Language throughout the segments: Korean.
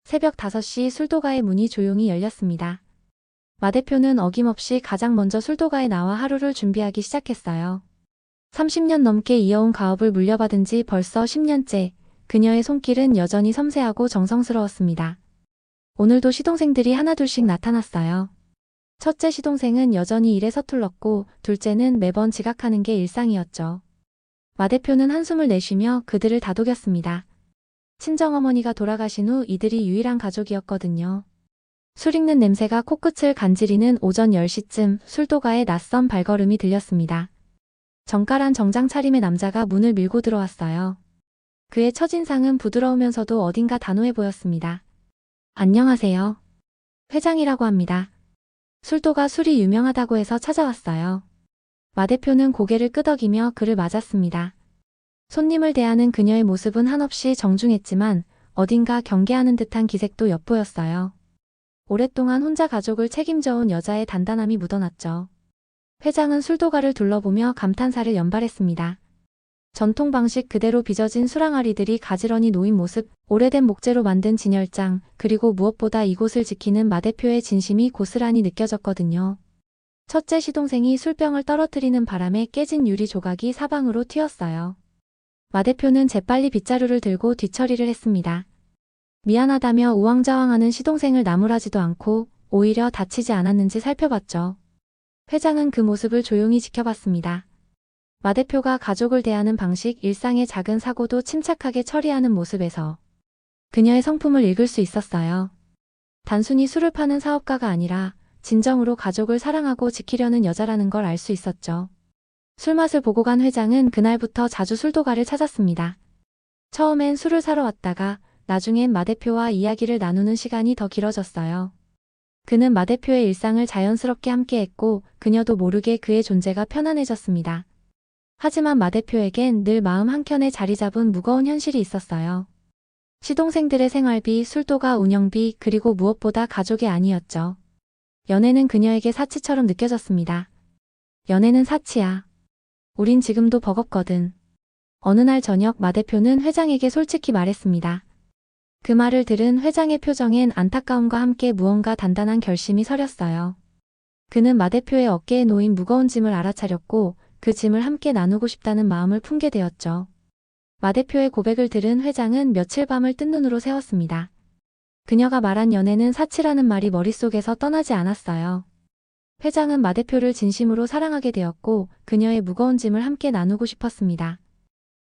새벽 5시 술도가의 문이 조용히 열렸습니다. 마 대표는 어김없이 가장 먼저 술도가에 나와 하루를 준비하기 시작했어요. 30년 넘게 이어온 가업을 물려받은 지 벌써 10년째, 그녀의 손길은 여전히 섬세하고 정성스러웠습니다. 오늘도 시동생들이 하나둘씩 나타났어요. 첫째 시동생은 여전히 일에 서툴렀고, 둘째는 매번 지각하는 게 일상이었죠. 마 대표는 한숨을 내쉬며 그들을 다독였습니다. 친정어머니가 돌아가신 후 이들이 유일한 가족이었거든요. 술 익는 냄새가 코끝을 간지리는 오전 10시쯤 술도가에 낯선 발걸음이 들렸습니다. 정갈한 정장 차림의 남자가 문을 밀고 들어왔어요. 그의 첫인상은 부드러우면서도 어딘가 단호해 보였습니다. 안녕하세요. 회장이라고 합니다. 술도가 술이 유명하다고 해서 찾아왔어요. 마 대표는 고개를 끄덕이며 그를 맞았습니다. 손님을 대하는 그녀의 모습은 한없이 정중했지만 어딘가 경계하는 듯한 기색도 엿보였어요. 오랫동안 혼자 가족을 책임져온 여자의 단단함이 묻어났죠. 회장은 술도가를 둘러보며 감탄사를 연발했습니다. 전통 방식 그대로 빚어진 수랑아리들이 가지런히 놓인 모습, 오래된 목재로 만든 진열장, 그리고 무엇보다 이곳을 지키는 마 대표의 진심이 고스란히 느껴졌거든요. 첫째 시동생이 술병을 떨어뜨리는 바람에 깨진 유리 조각이 사방으로 튀었어요. 마 대표는 재빨리 빗자루를 들고 뒤처리를 했습니다. 미안하다며 우왕좌왕하는 시동생을 나무라지도 않고 오히려 다치지 않았는지 살펴봤죠. 회장은 그 모습을 조용히 지켜봤습니다. 마 대표가 가족을 대하는 방식, 일상의 작은 사고도 침착하게 처리하는 모습에서 그녀의 성품을 읽을 수 있었어요. 단순히 술을 파는 사업가가 아니라 진정으로 가족을 사랑하고 지키려는 여자라는 걸 알 수 있었죠. 술맛을 보고 간 회장은 그날부터 자주 술도가를 찾았습니다. 처음엔 술을 사러 왔다가 나중엔 마 대표와 이야기를 나누는 시간이 더 길어졌어요. 그는 마 대표의 일상을 자연스럽게 함께했고 그녀도 모르게 그의 존재가 편안해졌습니다. 하지만 마 대표에겐 늘 마음 한켠에 자리 잡은 무거운 현실이 있었어요. 시동생들의 생활비, 술도가 운영비, 그리고 무엇보다 가족이 아니었죠. 연애는 그녀에게 사치처럼 느껴졌습니다. 연애는 사치야. 우린 지금도 버겁거든. 어느 날 저녁 마 대표는 회장에게 솔직히 말했습니다. 그 말을 들은 회장의 표정엔 안타까움과 함께 무언가 단단한 결심이 서렸어요. 그는 마 대표의 어깨에 놓인 무거운 짐을 알아차렸고 그 짐을 함께 나누고 싶다는 마음을 품게 되었죠. 마 대표의 고백을 들은 회장은 며칠 밤을 뜬 눈으로 세웠습니다. 그녀가 말한 연애는 사치라는 말이 머릿속에서 떠나지 않았어요. 회장은 마 대표를 진심으로 사랑하게 되었고 그녀의 무거운 짐을 함께 나누고 싶었습니다.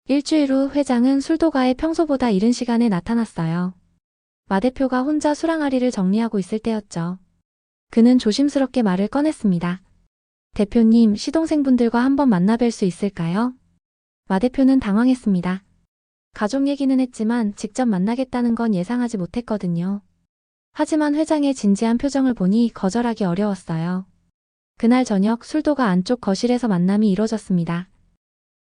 일주일 후 회장은 술도가에 평소보다 이른 시간에 나타났어요. 마 대표가 혼자 수랑아리를 정리하고 있을 때였죠. 그는 조심스럽게 말을 꺼냈습니다. 대표님, 시동생분들과 한번 만나뵐 수 있을까요? 마 대표는 당황했습니다. 가족 얘기는 했지만 직접 만나겠다는 건 예상하지 못했거든요. 하지만 회장의 진지한 표정을 보니 거절하기 어려웠어요. 그날 저녁 술도가 안쪽 거실에서 만남이 이뤄졌습니다.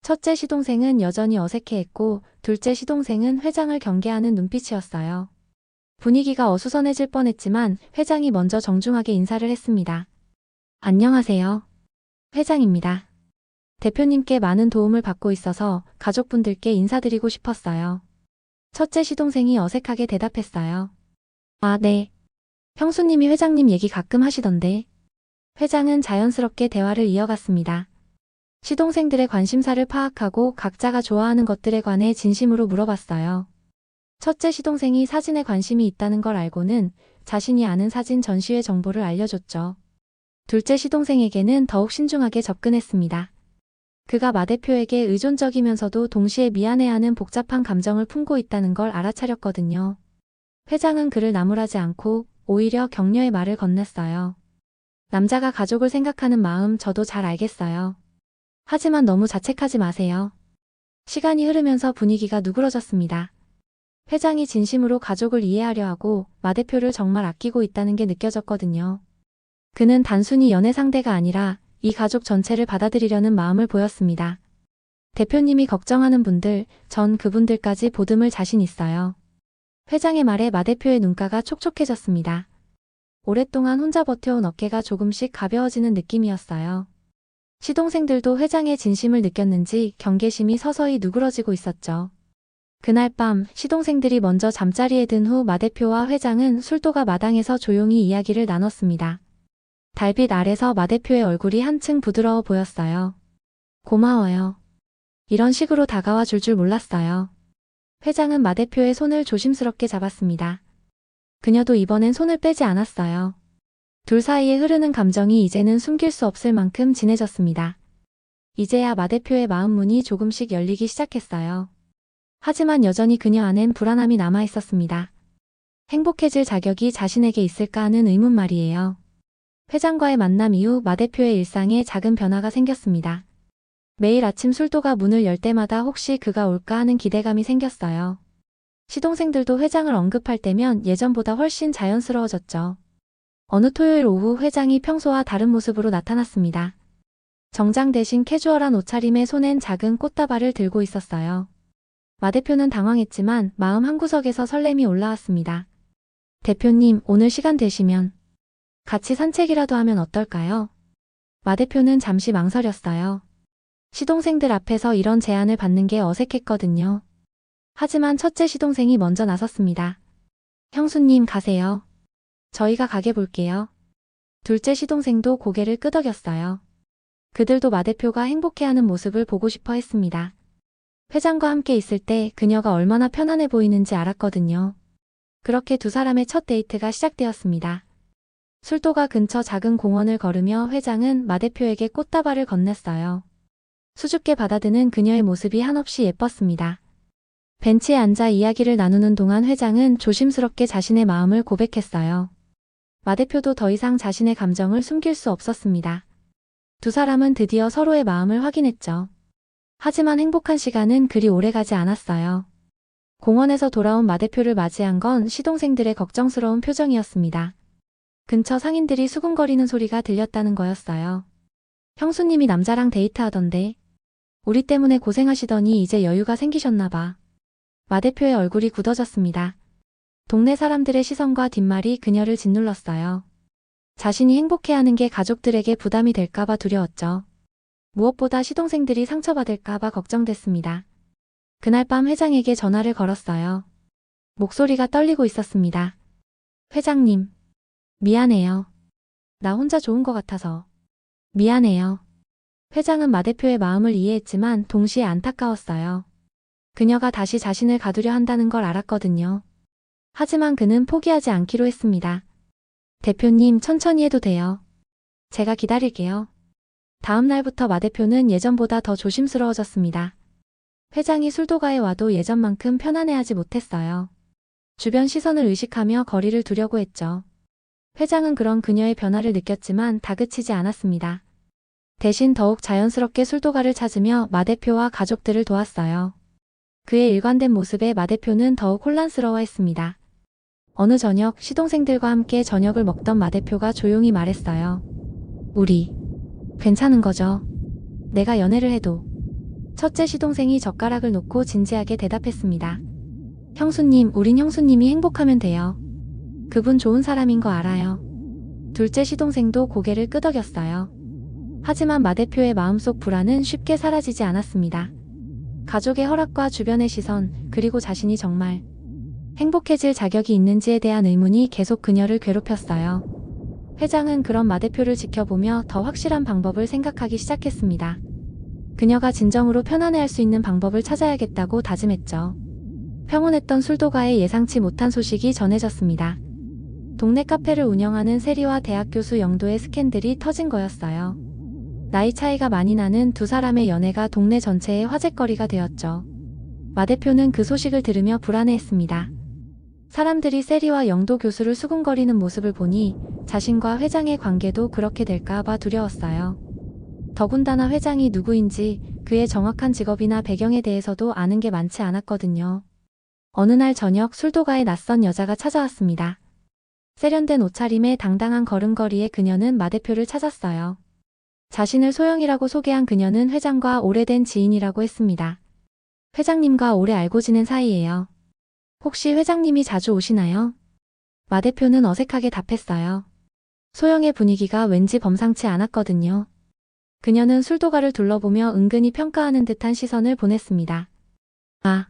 첫째 시동생은 여전히 어색해했고 둘째 시동생은 회장을 경계하는 눈빛이었어요. 분위기가 어수선해질 뻔했지만 회장이 먼저 정중하게 인사를 했습니다. 안녕하세요. 회장입니다. 대표님께 많은 도움을 받고 있어서 가족분들께 인사드리고 싶었어요. 첫째 시동생이 어색하게 대답했어요. 아, 네. 형수님이 회장님 얘기 가끔 하시던데. 회장은 자연스럽게 대화를 이어갔습니다. 시동생들의 관심사를 파악하고 각자가 좋아하는 것들에 관해 진심으로 물어봤어요. 첫째 시동생이 사진에 관심이 있다는 걸 알고는 자신이 아는 사진 전시회 정보를 알려줬죠. 둘째 시동생에게는 더욱 신중하게 접근했습니다. 그가 마 대표에게 의존적이면서도 동시에 미안해하는 복잡한 감정을 품고 있다는 걸 알아차렸거든요. 회장은 그를 나무라지 않고 오히려 격려의 말을 건넸어요. 남자가 가족을 생각하는 마음 저도 잘 알겠어요. 하지만 너무 자책하지 마세요. 시간이 흐르면서 분위기가 누그러졌습니다. 회장이 진심으로 가족을 이해하려 하고 마 대표를 정말 아끼고 있다는 게 느껴졌거든요. 그는 단순히 연애 상대가 아니라 이 가족 전체를 받아들이려는 마음을 보였습니다. 대표님이 걱정하는 분들, 전 그분들까지 보듬을 자신 있어요. 회장의 말에 마 대표의 눈가가 촉촉해졌습니다. 오랫동안 혼자 버텨온 어깨가 조금씩 가벼워지는 느낌이었어요. 시동생들도 회장의 진심을 느꼈는지 경계심이 서서히 누그러지고 있었죠. 그날 밤 시동생들이 먼저 잠자리에 든 후 마 대표와 회장은 술도가 마당에서 조용히 이야기를 나눴습니다. 달빛 아래서 마 대표의 얼굴이 한층 부드러워 보였어요. 고마워요. 이런 식으로 다가와 줄 몰랐어요. 회장은 마 대표의 손을 조심스럽게 잡았습니다. 그녀도 이번엔 손을 빼지 않았어요. 둘 사이에 흐르는 감정이 이제는 숨길 수 없을 만큼 진해졌습니다. 이제야 마 대표의 마음 문이 조금씩 열리기 시작했어요. 하지만 여전히 그녀 안엔 불안함이 남아 있었습니다. 행복해질 자격이 자신에게 있을까 하는 의문 말이에요. 회장과의 만남 이후 마 대표의 일상에 작은 변화가 생겼습니다. 매일 아침 술도가 문을 열 때마다 혹시 그가 올까 하는 기대감이 생겼어요. 시동생들도 회장을 언급할 때면 예전보다 훨씬 자연스러워졌죠. 어느 토요일 오후 회장이 평소와 다른 모습으로 나타났습니다. 정장 대신 캐주얼한 옷차림에 손엔 작은 꽃다발을 들고 있었어요. 마 대표는 당황했지만 마음 한구석에서 설렘이 올라왔습니다. 대표님, 오늘 시간 되시면 같이 산책이라도 하면 어떨까요? 마 대표는 잠시 망설였어요. 시동생들 앞에서 이런 제안을 받는 게 어색했거든요. 하지만 첫째 시동생이 먼저 나섰습니다. 형수님 가세요. 저희가 가게 볼게요. 둘째 시동생도 고개를 끄덕였어요. 그들도 마 대표가 행복해하는 모습을 보고 싶어 했습니다. 회장과 함께 있을 때 그녀가 얼마나 편안해 보이는지 알았거든요. 그렇게 두 사람의 첫 데이트가 시작되었습니다. 술도가 근처 작은 공원을 걸으며 회장은 마 대표에게 꽃다발을 건넸어요. 수줍게 받아드는 그녀의 모습이 한없이 예뻤습니다. 벤치에 앉아 이야기를 나누는 동안 회장은 조심스럽게 자신의 마음을 고백했어요. 마 대표도 더 이상 자신의 감정을 숨길 수 없었습니다. 두 사람은 드디어 서로의 마음을 확인했죠. 하지만 행복한 시간은 그리 오래가지 않았어요. 공원에서 돌아온 마 대표를 맞이한 건 시동생들의 걱정스러운 표정이었습니다. 근처 상인들이 수군거리는 소리가 들렸다는 거였어요. 형수님이 남자랑 데이트하던데 우리 때문에 고생하시더니 이제 여유가 생기셨나 봐. 마 대표의 얼굴이 굳어졌습니다. 동네 사람들의 시선과 뒷말이 그녀를 짓눌렀어요. 자신이 행복해하는 게 가족들에게 부담이 될까봐 두려웠죠. 무엇보다 시동생들이 상처받을까봐 걱정됐습니다. 그날 밤 회장에게 전화를 걸었어요. 목소리가 떨리고 있었습니다. 회장님, 미안해요. 나 혼자 좋은 것 같아서. 미안해요. 회장은 마 대표의 마음을 이해했지만 동시에 안타까웠어요. 그녀가 다시 자신을 가두려 한다는 걸 알았거든요. 하지만 그는 포기하지 않기로 했습니다. 대표님, 천천히 해도 돼요. 제가 기다릴게요. 다음 날부터 마 대표는 예전보다 더 조심스러워졌습니다. 회장이 술도가에 와도 예전만큼 편안해하지 못했어요. 주변 시선을 의식하며 거리를 두려고 했죠. 회장은 그런 그녀의 변화를 느꼈지만 다그치지 않았습니다. 대신 더욱 자연스럽게 술도가를 찾으며 마 대표와 가족들을 도왔어요. 그의 일관된 모습에 마 대표는 더욱 혼란스러워했습니다. 어느 저녁 시동생들과 함께 저녁을 먹던 마 대표가 조용히 말했어요. 우리 괜찮은 거죠? 내가 연애를 해도. 첫째 시동생이 젓가락을 놓고 진지하게 대답했습니다. 형수님, 우린 형수님이 행복하면 돼요. 그분 좋은 사람인 거 알아요. 둘째 시동생도 고개를 끄덕였어요. 하지만 마 대표의 마음속 불안은 쉽게 사라지지 않았습니다. 가족의 허락과 주변의 시선, 그리고 자신이 정말 행복해질 자격이 있는지에 대한 의문이 계속 그녀를 괴롭혔어요. 회장은 그런 마 대표를 지켜보며 더 확실한 방법을 생각하기 시작했습니다. 그녀가 진정으로 편안해할 수 있는 방법을 찾아야겠다고 다짐했죠. 평온했던 술도가에 예상치 못한 소식이 전해졌습니다. 동네 카페를 운영하는 세리와 대학 교수 영도의 스캔들이 터진 거였어요. 나이 차이가 많이 나는 두 사람의 연애가 동네 전체의 화제거리가 되었죠. 마 대표는 그 소식을 들으며 불안해했습니다. 사람들이 세리와 영도 교수를 수군거리는 모습을 보니 자신과 회장의 관계도 그렇게 될까봐 두려웠어요. 더군다나 회장이 누구인지 그의 정확한 직업이나 배경에 대해서도 아는 게 많지 않았거든요. 어느 날 저녁 술도가에 낯선 여자가 찾아왔습니다. 세련된 옷차림에 당당한 걸음걸이에 그녀는 마 대표를 찾았어요. 자신을 소영이라고 소개한 그녀는 회장과 오래된 지인이라고 했습니다. 회장님과 오래 알고 지낸 사이예요. 혹시 회장님이 자주 오시나요? 마 대표는 어색하게 답했어요. 소영의 분위기가 왠지 범상치 않았거든요. 그녀는 술도가를 둘러보며 은근히 평가하는 듯한 시선을 보냈습니다. 아,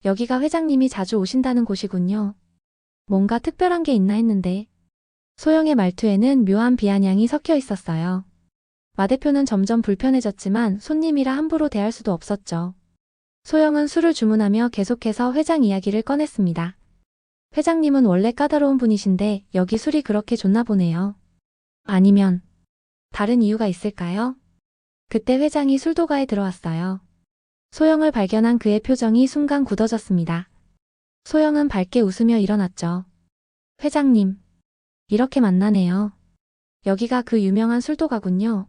여기가 회장님이 자주 오신다는 곳이군요. 뭔가 특별한 게 있나 했는데 소영의 말투에는 묘한 비아냥이 섞여 있었어요. 마 대표는 점점 불편해졌지만 손님이라 함부로 대할 수도 없었죠. 소영은 술을 주문하며 계속해서 회장 이야기를 꺼냈습니다. 회장님은 원래 까다로운 분이신데 여기 술이 그렇게 좋나 보네요. 아니면 다른 이유가 있을까요? 그때 회장이 술도가에 들어왔어요. 소영을 발견한 그의 표정이 순간 굳어졌습니다. 소영은 밝게 웃으며 일어났죠. 회장님, 이렇게 만나네요. 여기가 그 유명한 술도가군요.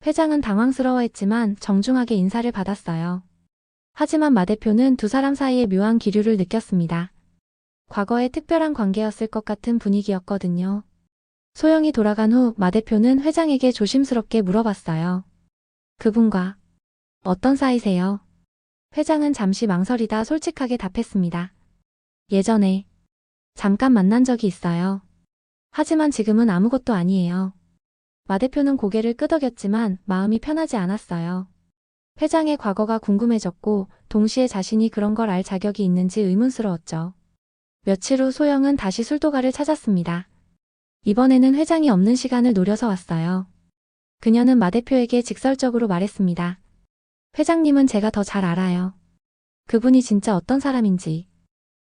회장은 당황스러워했지만 정중하게 인사를 받았어요. 하지만 마 대표는 두 사람 사이의 묘한 기류를 느꼈습니다. 과거에 특별한 관계였을 것 같은 분위기였거든요. 소영이 돌아간 후 마 대표는 회장에게 조심스럽게 물어봤어요. 그분과 어떤 사이세요? 회장은 잠시 망설이다 솔직하게 답했습니다. 예전에 잠깐 만난 적이 있어요. 하지만 지금은 아무것도 아니에요. 마 대표는 고개를 끄덕였지만 마음이 편하지 않았어요. 회장의 과거가 궁금해졌고 동시에 자신이 그런 걸 알 자격이 있는지 의문스러웠죠. 며칠 후 소영은 다시 술도가를 찾았습니다. 이번에는 회장이 없는 시간을 노려서 왔어요. 그녀는 마 대표에게 직설적으로 말했습니다. 회장님은 제가 더 잘 알아요. 그분이 진짜 어떤 사람인지.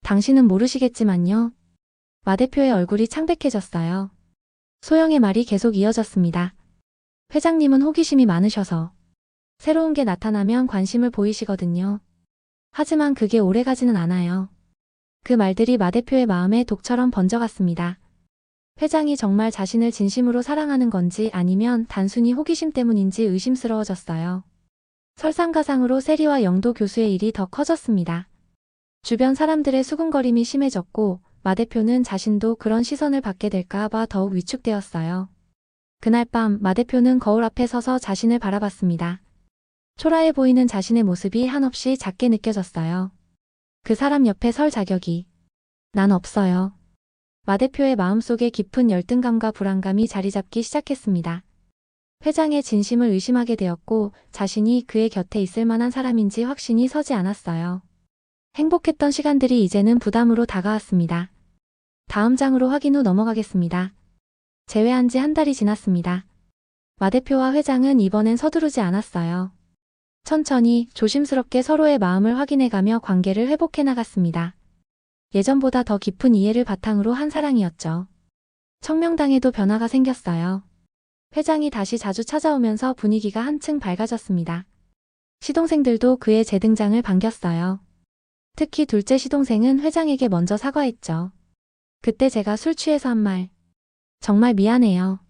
당신은 모르시겠지만요. 마 대표의 얼굴이 창백해졌어요. 소영의 말이 계속 이어졌습니다. 회장님은 호기심이 많으셔서 새로운 게 나타나면 관심을 보이시거든요. 하지만 그게 오래가지는 않아요. 그 말들이 마 대표의 마음에 독처럼 번져갔습니다. 회장이 정말 자신을 진심으로 사랑하는 건지 아니면 단순히 호기심 때문인지 의심스러워졌어요. 설상가상으로 세리와 영도 교수의 일이 더 커졌습니다. 주변 사람들의 수군거림이 심해졌고 마 대표는 자신도 그런 시선을 받게 될까 봐 더욱 위축되었어요. 그날 밤 마 대표는 거울 앞에 서서 자신을 바라봤습니다. 초라해 보이는 자신의 모습이 한없이 작게 느껴졌어요. 그 사람 옆에 설 자격이 난 없어요. 마 대표의 마음속에 깊은 열등감과 불안감이 자리 잡기 시작했습니다. 회장의 진심을 의심하게 되었고 자신이 그의 곁에 있을 만한 사람인지 확신이 서지 않았어요. 행복했던 시간들이 이제는 부담으로 다가왔습니다. 다음 장으로 확인 후 넘어가겠습니다. 재회한 지 한 달이 지났습니다. 마 대표와 회장은 이번엔 서두르지 않았어요. 천천히 조심스럽게 서로의 마음을 확인해가며 관계를 회복해 나갔습니다. 예전보다 더 깊은 이해를 바탕으로 한 사랑이었죠. 청명당에도 변화가 생겼어요. 회장이 다시 자주 찾아오면서 분위기가 한층 밝아졌습니다. 시동생들도 그의 재등장을 반겼어요. 특히 둘째 시동생은 회장에게 먼저 사과했죠. 그때 제가 술 취해서 한 말. 정말 미안해요.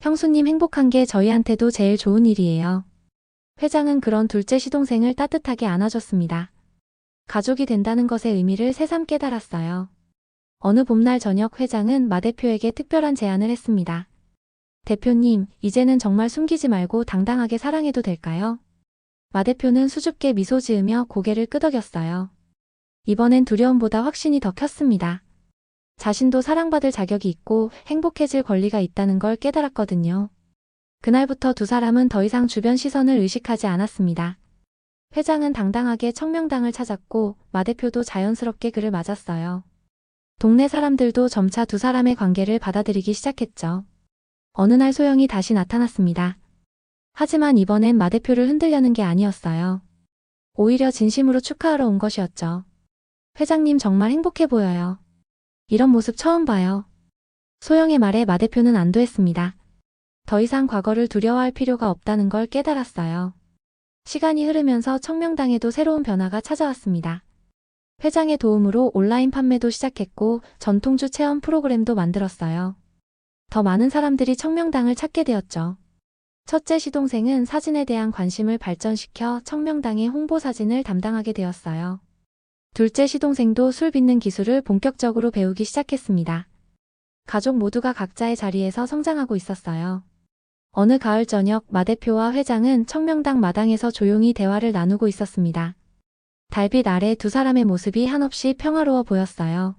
형수님 행복한 게 저희한테도 제일 좋은 일이에요. 회장은 그런 둘째 시동생을 따뜻하게 안아줬습니다. 가족이 된다는 것의 의미를 새삼 깨달았어요. 어느 봄날 저녁 회장은 마 대표에게 특별한 제안을 했습니다. 대표님, 이제는 정말 숨기지 말고 당당하게 사랑해도 될까요? 마 대표는 수줍게 미소 지으며 고개를 끄덕였어요. 이번엔 두려움보다 확신이 더 컸습니다. 자신도 사랑받을 자격이 있고 행복해질 권리가 있다는 걸 깨달았거든요. 그날부터 두 사람은 더 이상 주변 시선을 의식하지 않았습니다. 회장은 당당하게 청명당을 찾았고 마 대표도 자연스럽게 그를 맞았어요. 동네 사람들도 점차 두 사람의 관계를 받아들이기 시작했죠. 어느 날 소영이 다시 나타났습니다. 하지만 이번엔 마 대표를 흔들려는 게 아니었어요. 오히려 진심으로 축하하러 온 것이었죠. 회장님 정말 행복해 보여요. 이런 모습 처음 봐요. 소영의 말에 마 대표는 안도했습니다. 더 이상 과거를 두려워할 필요가 없다는 걸 깨달았어요. 시간이 흐르면서 청명당에도 새로운 변화가 찾아왔습니다. 회장의 도움으로 온라인 판매도 시작했고 전통주 체험 프로그램도 만들었어요. 더 많은 사람들이 청명당을 찾게 되었죠. 첫째 시동생은 사진에 대한 관심을 발전시켜 청명당의 홍보 사진을 담당하게 되었어요. 둘째 시동생도 술 빚는 기술을 본격적으로 배우기 시작했습니다. 가족 모두가 각자의 자리에서 성장하고 있었어요. 어느 가을 저녁 마 대표와 회장은 청명당 마당에서 조용히 대화를 나누고 있었습니다. 달빛 아래 두 사람의 모습이 한없이 평화로워 보였어요.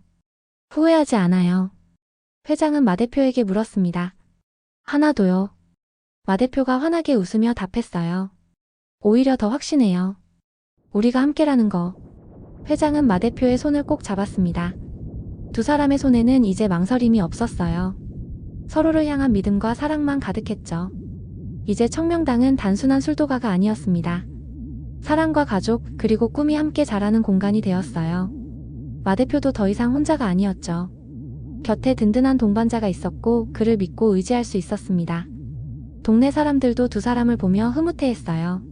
후회하지 않아요. 회장은 마 대표에게 물었습니다. 하나도요. 마 대표가 환하게 웃으며 답했어요. 오히려 더 확신해요. 우리가 함께라는 거. 회장은 마 대표의 손을 꼭 잡았습니다. 두 사람의 손에는 이제 망설임이 없었어요. 서로를 향한 믿음과 사랑만 가득했죠. 이제 청명당은 단순한 술도가가 아니었습니다. 사랑과 가족, 그리고 꿈이 함께 자라는 공간이 되었어요. 마 대표도 더 이상 혼자가 아니었죠. 곁에 든든한 동반자가 있었고 그를 믿고 의지할 수 있었습니다. 동네 사람들도 두 사람을 보며 흐뭇해했어요.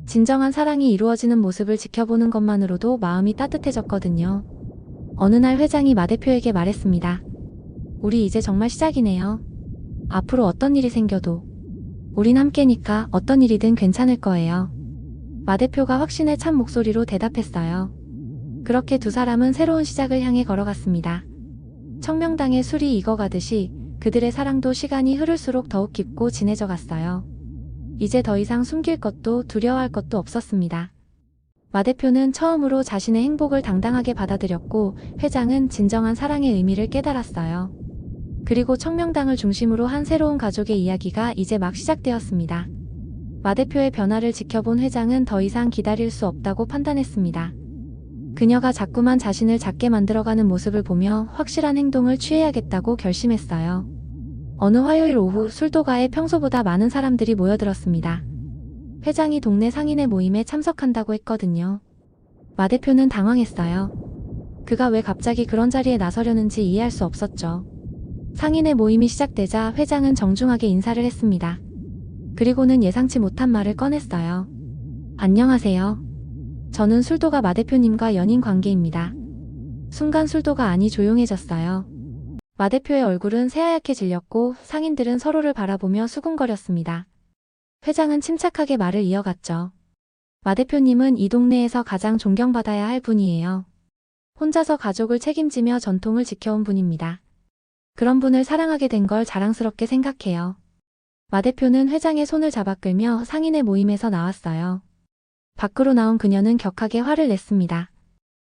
진정한 사랑이 이루어지는 모습을 지켜보는 것만으로도 마음이 따뜻해졌거든요. 어느 날 회장이 마 대표에게 말했습니다. 우리 이제 정말 시작이네요. 앞으로 어떤 일이 생겨도 우린 함께니까 어떤 일이든 괜찮을 거예요. 마 대표가 확신에 찬 목소리로 대답했어요. 그렇게 두 사람은 새로운 시작을 향해 걸어갔습니다. 청명당의 술이 익어가듯이 그들의 사랑도 시간이 흐를수록 더욱 깊고 진해져 갔어요. 이제 더 이상 숨길 것도 두려워할 것도 없었습니다. 마 대표는 처음으로 자신의 행복을 당당하게 받아들였고 회장은 진정한 사랑의 의미를 깨달았어요. 그리고 청명당을 중심으로 한 새로운 가족의 이야기가 이제 막 시작되었습니다. 마 대표의 변화를 지켜본 회장은 더 이상 기다릴 수 없다고 판단했습니다. 그녀가 자꾸만 자신을 작게 만들어가는 모습을 보며 확실한 행동을 취해야겠다고 결심했어요. 어느 화요일 오후 술도가에 평소보다 많은 사람들이 모여들었습니다. 회장이 동네 상인의 모임에 참석한다고 했거든요. 마 대표는 당황했어요. 그가 왜 갑자기 그런 자리에 나서려는지 이해할 수 없었죠. 상인의 모임이 시작되자 회장은 정중하게 인사를 했습니다. 그리고는 예상치 못한 말을 꺼냈어요. 안녕하세요. 저는 술도가 마 대표님과 연인 관계입니다. 순간 술도가 안이 조용해졌어요. 마 대표의 얼굴은 새하얗게 질렸고 상인들은 서로를 바라보며 수군거렸습니다. 회장은 침착하게 말을 이어갔죠. 마 대표님은 이 동네에서 가장 존경받아야 할 분이에요. 혼자서 가족을 책임지며 전통을 지켜온 분입니다. 그런 분을 사랑하게 된 걸 자랑스럽게 생각해요. 마 대표는 회장의 손을 잡아 끌며 상인의 모임에서 나왔어요. 밖으로 나온 그녀는 격하게 화를 냈습니다.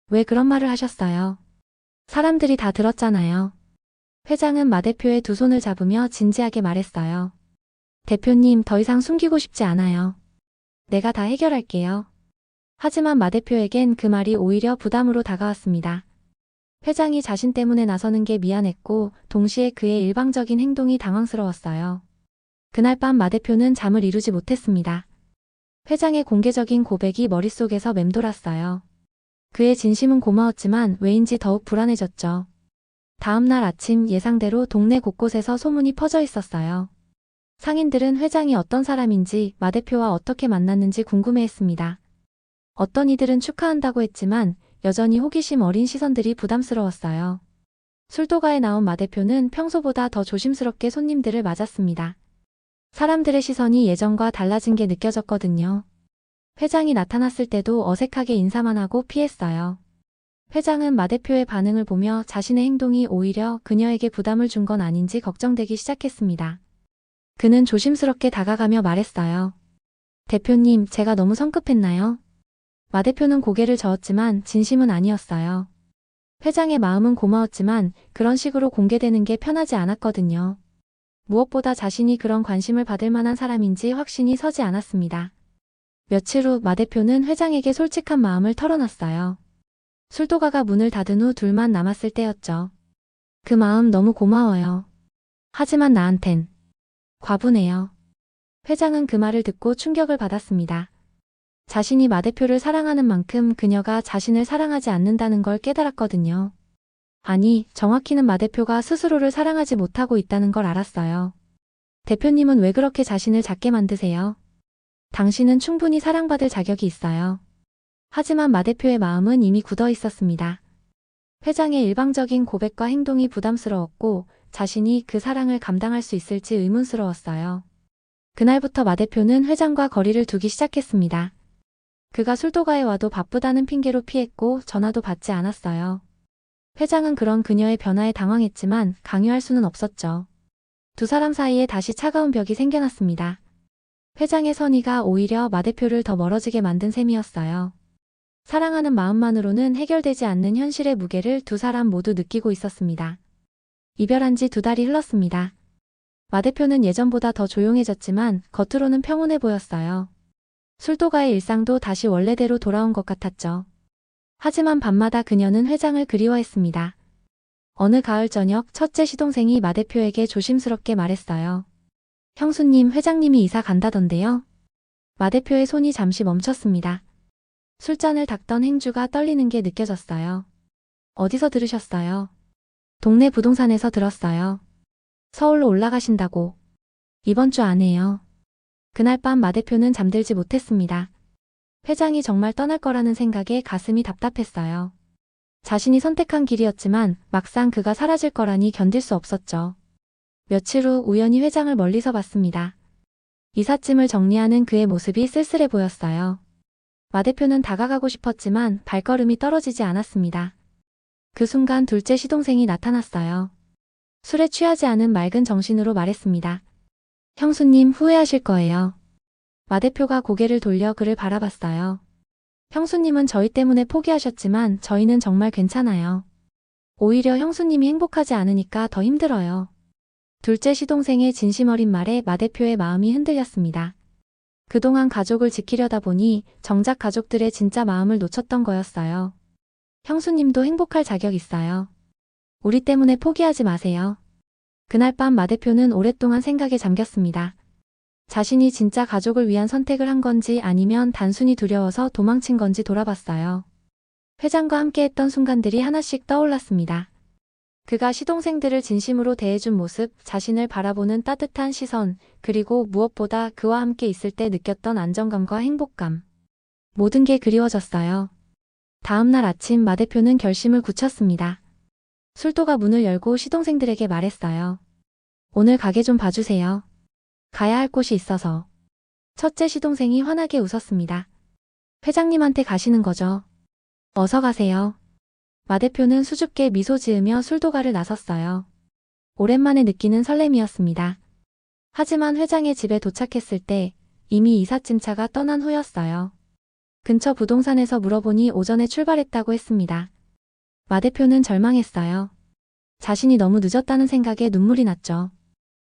왜 그런 말을 하셨어요? 사람들이 다 들었잖아요. 회장은 마 대표의 두 손을 잡으며 진지하게 말했어요. 대표님, 더 이상 숨기고 싶지 않아요. 내가 다 해결할게요. 하지만 마 대표에겐 그 말이 오히려 부담으로 다가왔습니다. 회장이 자신 때문에 나서는 게 미안했고 동시에 그의 일방적인 행동이 당황스러웠어요. 그날 밤 마 대표는 잠을 이루지 못했습니다. 회장의 공개적인 고백이 머릿속에서 맴돌았어요. 그의 진심은 고마웠지만 왜인지 더욱 불안해졌죠. 다음 날 아침 예상대로 동네 곳곳에서 소문이 퍼져 있었어요. 상인들은 회장이 어떤 사람인지 마 대표와 어떻게 만났는지 궁금해했습니다. 어떤 이들은 축하한다고 했지만 여전히 호기심 어린 시선들이 부담스러웠어요. 술도가에 나온 마 대표는 평소보다 더 조심스럽게 손님들을 맞았습니다. 사람들의 시선이 예전과 달라진 게 느껴졌거든요. 회장이 나타났을 때도 어색하게 인사만 하고 피했어요. 회장은 마 대표의 반응을 보며 자신의 행동이 오히려 그녀에게 부담을 준 건 아닌지 걱정되기 시작했습니다. 그는 조심스럽게 다가가며 말했어요. 대표님, 제가 너무 성급했나요? 마 대표는 고개를 저었지만 진심은 아니었어요. 회장의 마음은 고마웠지만 그런 식으로 공개되는 게 편하지 않았거든요. 무엇보다 자신이 그런 관심을 받을 만한 사람인지 확신이 서지 않았습니다. 며칠 후 마 대표는 회장에게 솔직한 마음을 털어놨어요. 술도가가 문을 닫은 후 둘만 남았을 때였죠. 그 마음 너무 고마워요. 하지만 나한텐 과분해요. 회장은 그 말을 듣고 충격을 받았습니다. 자신이 마 대표를 사랑하는 만큼 그녀가 자신을 사랑하지 않는다는 걸 깨달았거든요. 아니, 정확히는 마 대표가 스스로를 사랑하지 못하고 있다는 걸 알았어요. 대표님은 왜 그렇게 자신을 작게 만드세요? 당신은 충분히 사랑받을 자격이 있어요. 하지만 마 대표의 마음은 이미 굳어 있었습니다. 회장의 일방적인 고백과 행동이 부담스러웠고 자신이 그 사랑을 감당할 수 있을지 의문스러웠어요. 그날부터 마 대표는 회장과 거리를 두기 시작했습니다. 그가 술도가에 와도 바쁘다는 핑계로 피했고 전화도 받지 않았어요. 회장은 그런 그녀의 변화에 당황했지만 강요할 수는 없었죠. 두 사람 사이에 다시 차가운 벽이 생겨났습니다. 회장의 선의가 오히려 마 대표를 더 멀어지게 만든 셈이었어요. 사랑하는 마음만으로는 해결되지 않는 현실의 무게를 두 사람 모두 느끼고 있었습니다. 이별한 지 2달이 흘렀습니다. 마 대표는 예전보다 더 조용해졌지만 겉으로는 평온해 보였어요. 술도가의 일상도 다시 원래대로 돌아온 것 같았죠. 하지만 밤마다 그녀는 회장을 그리워했습니다. 어느 가을 저녁 첫째 시동생이 마 대표에게 조심스럽게 말했어요. 형수님, 회장님이 이사 간다던데요? 마 대표의 손이 잠시 멈췄습니다. 술잔을 닦던 행주가 떨리는 게 느껴졌어요. 어디서 들으셨어요? 동네 부동산에서 들었어요. 서울로 올라가신다고. 이번 주 안에요. 그날 밤 마 대표는 잠들지 못했습니다. 회장이 정말 떠날 거라는 생각에 가슴이 답답했어요. 자신이 선택한 길이었지만 막상 그가 사라질 거라니 견딜 수 없었죠. 며칠 후 우연히 회장을 멀리서 봤습니다. 이삿짐을 정리하는 그의 모습이 쓸쓸해 보였어요. 마 대표는 다가가고 싶었지만 발걸음이 떨어지지 않았습니다. 그 순간 둘째 시동생이 나타났어요. 술에 취하지 않은 맑은 정신으로 말했습니다. 형수님, 후회하실 거예요. 마 대표가 고개를 돌려 그를 바라봤어요. 형수님은 저희 때문에 포기하셨지만 저희는 정말 괜찮아요. 오히려 형수님이 행복하지 않으니까 더 힘들어요. 둘째 시동생의 진심 어린 말에 마 대표의 마음이 흔들렸습니다. 그동안 가족을 지키려다 보니 정작 가족들의 진짜 마음을 놓쳤던 거였어요. 형수님도 행복할 자격 있어요. 우리 때문에 포기하지 마세요. 그날 밤 마 대표는 오랫동안 생각에 잠겼습니다. 자신이 진짜 가족을 위한 선택을 한 건지 아니면 단순히 두려워서 도망친 건지 돌아봤어요. 회장과 함께했던 순간들이 하나씩 떠올랐습니다. 그가 시동생들을 진심으로 대해준 모습, 자신을 바라보는 따뜻한 시선, 그리고 무엇보다 그와 함께 있을 때 느꼈던 안정감과 행복감. 모든 게 그리워졌어요. 다음 날 아침 마 대표는 결심을 굳혔습니다. 술도가 문을 열고 시동생들에게 말했어요. 오늘 가게 좀 봐주세요. 가야 할 곳이 있어서. 첫째 시동생이 환하게 웃었습니다. 회장님한테 가시는 거죠? 어서 가세요. 마 대표는 수줍게 미소 지으며 술도가를 나섰어요. 오랜만에 느끼는 설렘이었습니다. 하지만 회장의 집에 도착했을 때 이미 이삿짐차가 떠난 후였어요. 근처 부동산에서 물어보니 오전에 출발했다고 했습니다. 마 대표는 절망했어요. 자신이 너무 늦었다는 생각에 눈물이 났죠.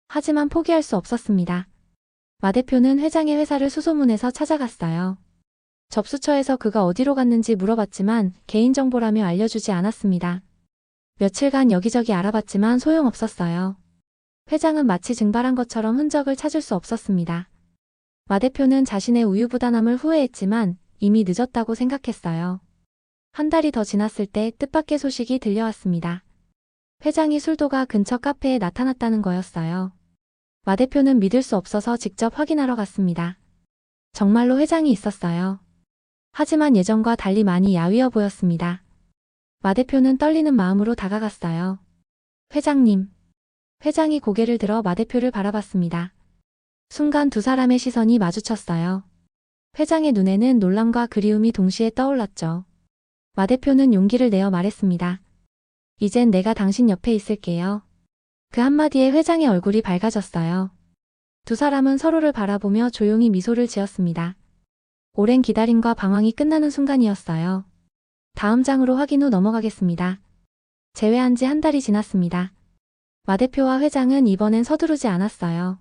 하지만 포기할 수 없었습니다. 마 대표는 회장의 회사를 수소문해서 찾아갔어요. 접수처에서 그가 어디로 갔는지 물어봤지만 개인정보라며 알려주지 않았습니다. 며칠간 여기저기 알아봤지만 소용없었어요. 회장은 마치 증발한 것처럼 흔적을 찾을 수 없었습니다. 마 대표는 자신의 우유부단함을 후회했지만 이미 늦었다고 생각했어요. 한 달이 더 지났을 때 뜻밖의 소식이 들려왔습니다. 회장이 술도가 근처 카페에 나타났다는 거였어요. 마 대표는 믿을 수 없어서 직접 확인하러 갔습니다. 정말로 회장이 있었어요. 하지만 예전과 달리 많이 야위어 보였습니다. 마 대표는 떨리는 마음으로 다가갔어요. 회장님. 회장이 고개를 들어 마 대표를 바라봤습니다. 순간 두 사람의 시선이 마주쳤어요. 회장의 눈에는 놀람과 그리움이 동시에 떠올랐죠. 마 대표는 용기를 내어 말했습니다. 이젠 내가 당신 옆에 있을게요. 그 한마디에 회장의 얼굴이 밝아졌어요. 두 사람은 서로를 바라보며 조용히 미소를 지었습니다. 오랜 기다림과 방황이 끝나는 순간이었어요. 다음 장으로 확인 후 넘어가겠습니다. 재회한 지 한 달이 지났습니다. 마 대표와 회장은 이번엔 서두르지 않았어요.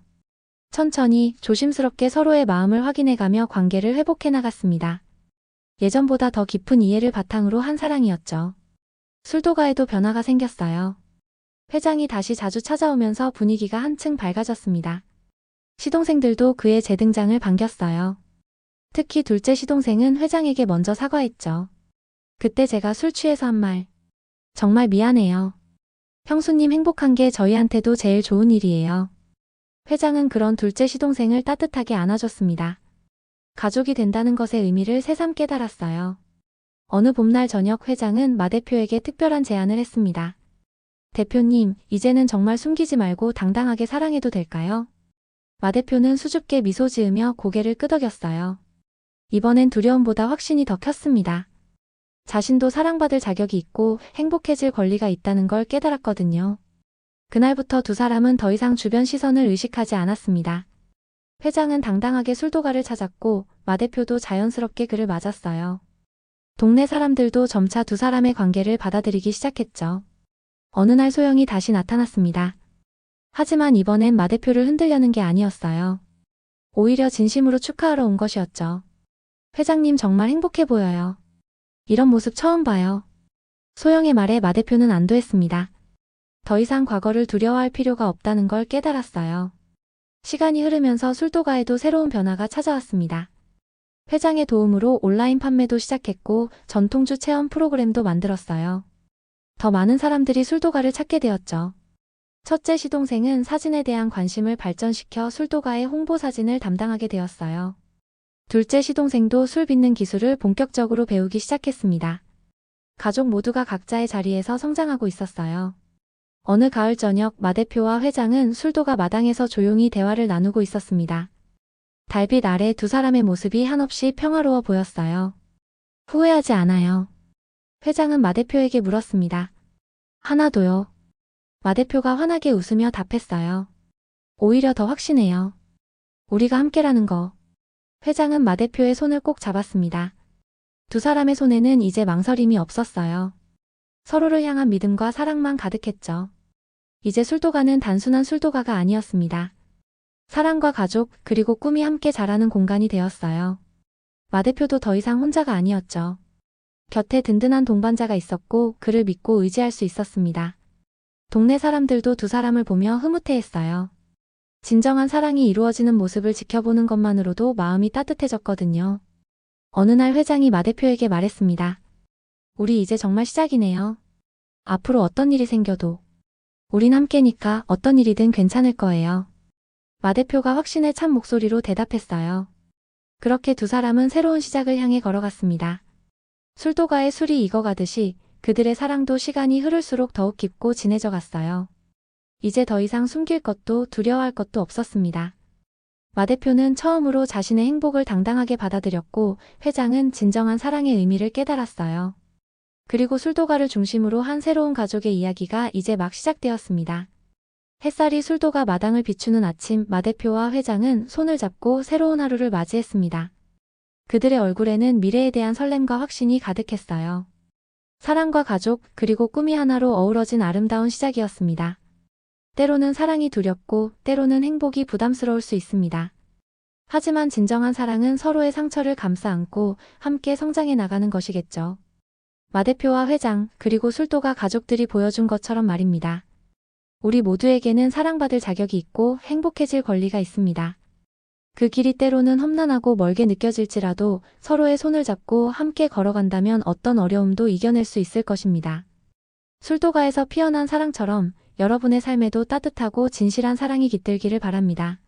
천천히 조심스럽게 서로의 마음을 확인해가며 관계를 회복해 나갔습니다. 예전보다 더 깊은 이해를 바탕으로 한 사랑이었죠. 술도가에도 변화가 생겼어요. 회장이 다시 자주 찾아오면서 분위기가 한층 밝아졌습니다. 시동생들도 그의 재등장을 반겼어요. 특히 둘째 시동생은 회장에게 먼저 사과했죠. 그때 제가 술 취해서 한 말. 정말 미안해요. 형수님 행복한 게 저희한테도 제일 좋은 일이에요. 회장은 그런 둘째 시동생을 따뜻하게 안아줬습니다. 가족이 된다는 것의 의미를 새삼 깨달았어요. 어느 봄날 저녁 회장은 마 대표에게 특별한 제안을 했습니다. 대표님, 이제는 정말 숨기지 말고 당당하게 사랑해도 될까요? 마 대표는 수줍게 미소 지으며 고개를 끄덕였어요. 이번엔 두려움보다 확신이 더 컸습니다. 자신도 사랑받을 자격이 있고 행복해질 권리가 있다는 걸 깨달았거든요. 그날부터 두 사람은 더 이상 주변 시선을 의식하지 않았습니다. 회장은 당당하게 술도가를 찾았고 마 대표도 자연스럽게 그를 맞았어요. 동네 사람들도 점차 두 사람의 관계를 받아들이기 시작했죠. 어느 날 소영이 다시 나타났습니다. 하지만 이번엔 마 대표를 흔들려는 게 아니었어요. 오히려 진심으로 축하하러 온 것이었죠. 회장님 정말 행복해 보여요. 이런 모습 처음 봐요. 소영의 말에 마 대표는 안도했습니다. 더 이상 과거를 두려워할 필요가 없다는 걸 깨달았어요. 시간이 흐르면서 술도가에도 새로운 변화가 찾아왔습니다. 회장의 도움으로 온라인 판매도 시작했고 전통주 체험 프로그램도 만들었어요. 더 많은 사람들이 술도가를 찾게 되었죠. 첫째 시동생은 사진에 대한 관심을 발전시켜 술도가의 홍보 사진을 담당하게 되었어요. 둘째 시동생도 술 빚는 기술을 본격적으로 배우기 시작했습니다. 가족 모두가 각자의 자리에서 성장하고 있었어요. 어느 가을 저녁 마 대표와 회장은 술도가 마당에서 조용히 대화를 나누고 있었습니다. 달빛 아래 두 사람의 모습이 한없이 평화로워 보였어요. 후회하지 않아요. 회장은 마 대표에게 물었습니다. 하나도요. 마 대표가 환하게 웃으며 답했어요. 오히려 더 확신해요. 우리가 함께라는 거. 회장은 마 대표의 손을 꼭 잡았습니다. 두 사람의 손에는 이제 망설임이 없었어요. 서로를 향한 믿음과 사랑만 가득했죠. 이제 술도가는 단순한 술도가가 아니었습니다. 사랑과 가족 그리고 꿈이 함께 자라는 공간이 되었어요. 마 대표도 더 이상 혼자가 아니었죠. 곁에 든든한 동반자가 있었고 그를 믿고 의지할 수 있었습니다. 동네 사람들도 두 사람을 보며 흐뭇해했어요. 진정한 사랑이 이루어지는 모습을 지켜보는 것만으로도 마음이 따뜻해졌거든요. 어느 날 회장이 마 대표에게 말했습니다. 우리 이제 정말 시작이네요. 앞으로 어떤 일이 생겨도 우린 함께니까 어떤 일이든 괜찮을 거예요. 마 대표가 확신에 찬 목소리로 대답했어요. 그렇게 두 사람은 새로운 시작을 향해 걸어갔습니다. 술도가의 술이 익어가듯이 그들의 사랑도 시간이 흐를수록 더욱 깊고 진해져 갔어요. 이제 더 이상 숨길 것도 두려워할 것도 없었습니다. 마 대표는 처음으로 자신의 행복을 당당하게 받아들였고 회장은 진정한 사랑의 의미를 깨달았어요. 그리고 술도가를 중심으로 한 새로운 가족의 이야기가 이제 막 시작되었습니다. 햇살이 술도가 마당을 비추는 아침 마 대표와 회장은 손을 잡고 새로운 하루를 맞이했습니다. 그들의 얼굴에는 미래에 대한 설렘과 확신이 가득했어요. 사랑과 가족 그리고 꿈이 하나로 어우러진 아름다운 시작이었습니다. 때로는 사랑이 두렵고 때로는 행복이 부담스러울 수 있습니다. 하지만 진정한 사랑은 서로의 상처를 감싸 안고 함께 성장해 나가는 것이겠죠. 마 대표와 회장 그리고 술도가 가족들이 보여준 것처럼 말입니다. 우리 모두에게는 사랑받을 자격이 있고 행복해질 권리가 있습니다. 그 길이 때로는 험난하고 멀게 느껴질지라도 서로의 손을 잡고 함께 걸어간다면 어떤 어려움도 이겨낼 수 있을 것입니다. 술도가에서 피어난 사랑처럼 여러분의 삶에도 따뜻하고 진실한 사랑이 깃들기를 바랍니다.